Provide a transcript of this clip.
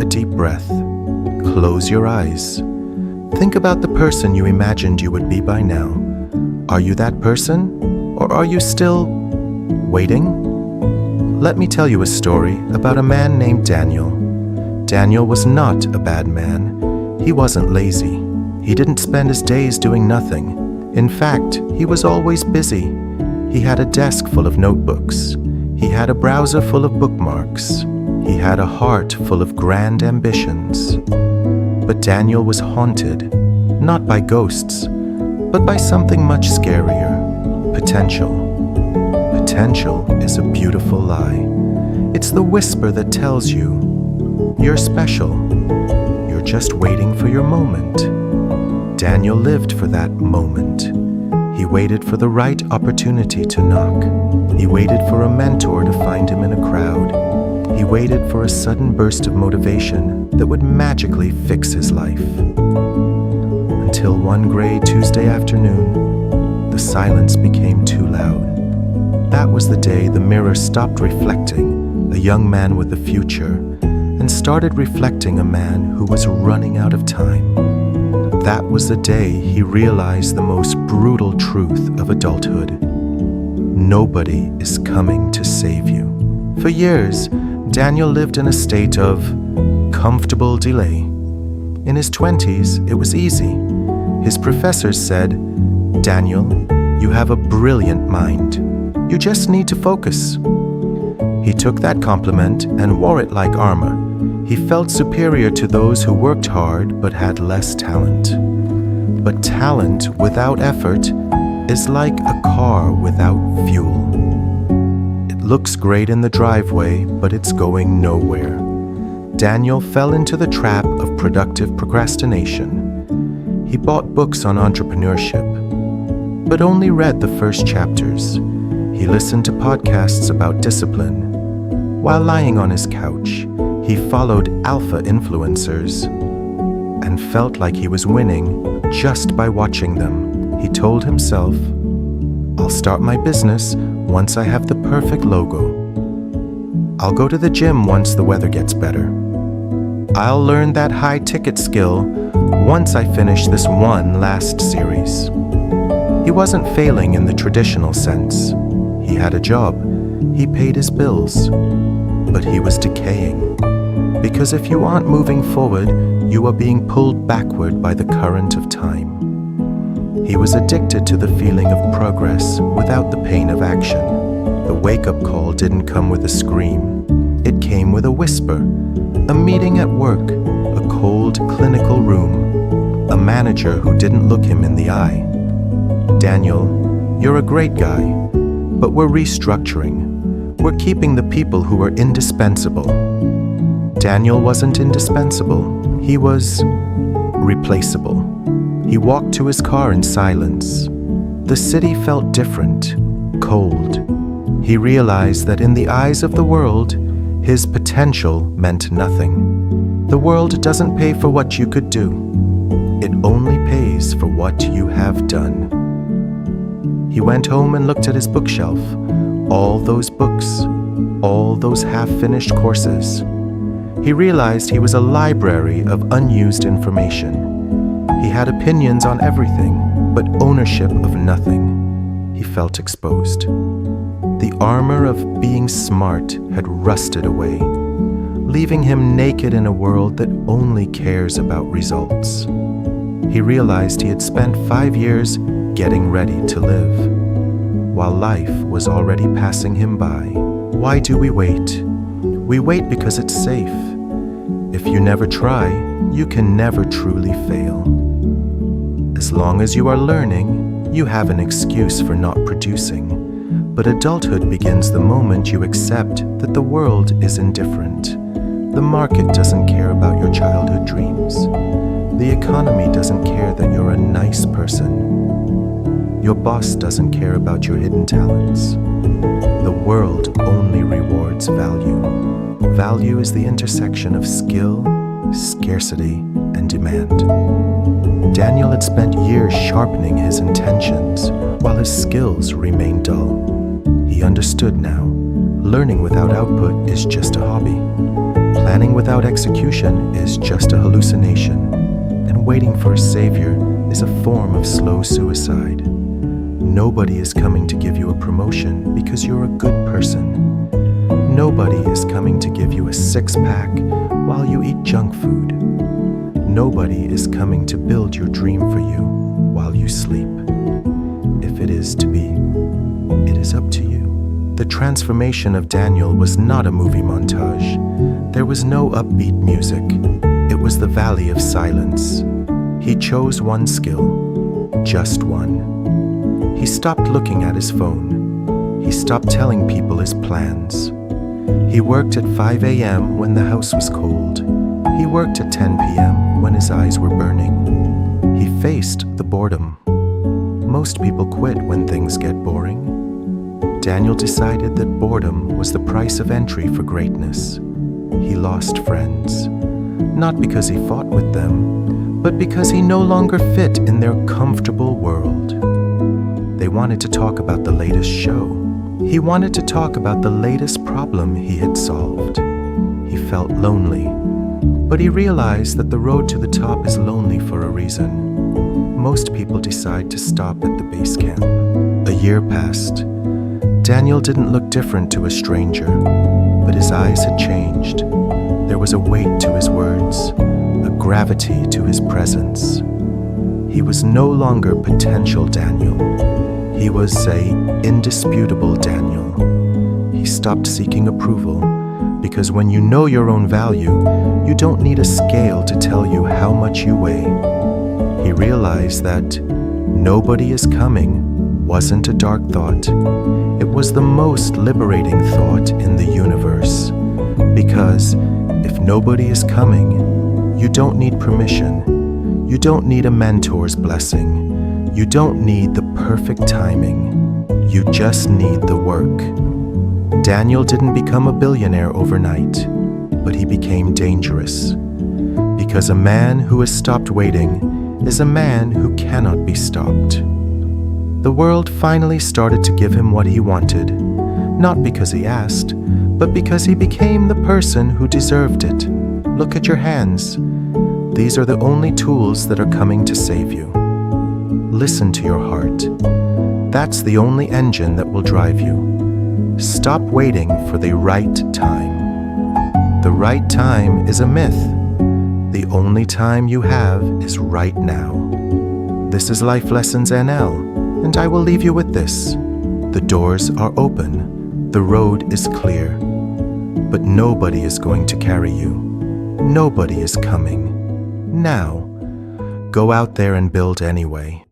a deep breath. Close your eyes. Think about the person you imagined you would be by now. Are you that person? Or are you still waiting? Let me tell you a story about a man named Daniel. Daniel was not a bad man. He wasn't lazy. He didn't spend his days doing nothing. In fact, he was always busy. He had a desk full of notebooks. He had a browser full of bookmarks. He had a heart full of grand ambitions. But Daniel was haunted, not by ghosts, but by something much scarier: potential. Potential is a beautiful lie. It's the whisper that tells you you're special. You're just waiting for your moment. Daniel lived for that moment. He waited for the right opportunity to knock. He waited for a mentor to find him in a crowd. He waited for a sudden burst of motivation that would magically fix his life. Until one gray Tuesday afternoon, the silence became too loud. That was the day the mirror stopped reflecting a young man with a future and started reflecting a man who was running out of time. That was the day he realized the most brutal truth of adulthood. Nobody is coming to save you. For years, Daniel lived in a state of comfortable delay. In his 20s, it was easy. His professors said, "Daniel, you have a brilliant mind. You just need to focus." He took that compliment and wore it like armor. He felt superior to those who worked hard but had less talent. But talent without effort is like a car without fuel. It looks great in the driveway, but it's going nowhere. Daniel fell into the trap of productive procrastination. He bought books on entrepreneurship, but only read the first chapters. He listened to podcasts about discipline. While lying on his couch, he followed alpha influencers and felt like he was winning just by watching them. He told himself, "I'll start my business once I have the perfect logo. I'll go to the gym once the weather gets better. I'll learn that high-ticket skill once I finish this one last series." He wasn't failing in the traditional sense. He had a job. He paid his bills. But he was decaying. Because if you aren't moving forward, you are being pulled backward by the current of time. He was addicted to the feeling of progress without the pain of action. The wake-up call didn't come with a scream. It came with a whisper, a meeting at work, a cold clinical room, a manager who didn't look him in the eye. "Daniel, you're a great guy, but we're restructuring. We're keeping the people who are indispensable." Daniel wasn't indispensable. He was replaceable. He walked to his car in silence. The city felt different, cold. He realized that in the eyes of the world, his potential meant nothing. The world doesn't pay for what you could do. It only pays for what you have done. He went home and looked at his bookshelf. All those books, all those half-finished courses. He realized he was a library of unused information. He had opinions on everything, but ownership of nothing. He felt exposed. The armor of being smart had rusted away, leaving him naked in a world that only cares about results. He realized he had spent 5 years getting ready to live, while life was already passing him by. Why do we wait? We wait because it's safe. If you never try, you can never truly fail. As long as you are learning, you have an excuse for not producing. But adulthood begins the moment you accept that the world is indifferent. The market doesn't care about your childhood dreams. The economy doesn't care that you're a nice person. Your boss doesn't care about your hidden talents. The world only rewards value. Value is the intersection of skill, scarcity, and demand. Daniel had spent years sharpening his intentions while his skills remained dull. He understood now. Learning without output is just a hobby. Planning without execution is just a hallucination, and waiting for a savior is a form of slow suicide. Nobody is coming to give you a promotion because you're a good person. Nobody is coming to give you a six-pack while you eat junk food. Nobody is coming to build your dream for you while you sleep. If it is to be, it is up to you. The transformation of Daniel was not a movie montage. There was no upbeat music. It was the valley of silence. He chose one skill, just one. He stopped looking at his phone. He stopped telling people his plans. He worked at 5 a.m. when the house was cold. He worked at 10 p.m. when his eyes were burning. He faced the boredom. Most people quit when things get boring. Daniel decided that boredom was the price of entry for greatness. He lost friends, not because he fought with them, but because he no longer fit in their comfortable world. They wanted to talk about the latest show. He wanted to talk about the latest problem he had solved. He felt lonely, but he realized that the road to the top is lonely for a reason. Most people decide to stop at the base camp. A year passed. Daniel didn't look different to a stranger, but his eyes had changed. There was a weight to his words, a gravity to his presence. He was no longer potential Daniel. He was an indisputable Daniel. He stopped seeking approval, because when you know your own value, you don't need a scale to tell you how much you weigh. He realized that nobody is coming wasn't a dark thought. It was the most liberating thought in the universe. Because if nobody is coming, you don't need permission. You don't need a mentor's blessing. You don't need the perfect timing. You just need the work. Daniel didn't become a billionaire overnight, but he became dangerous. Because a man who has stopped waiting is a man who cannot be stopped. The world finally started to give him what he wanted, not because he asked, but because he became the person who deserved it. Look at your hands. These are the only tools that are coming to save you. Listen to your heart. That's the only engine that will drive you. Stop waiting for the right time. The right time is a myth. The only time you have is right now. This is Life Lessons NL. And I will leave you with this. The doors are open. The road is clear. But nobody is going to carry you. Nobody is coming. Now, go out there and build anyway.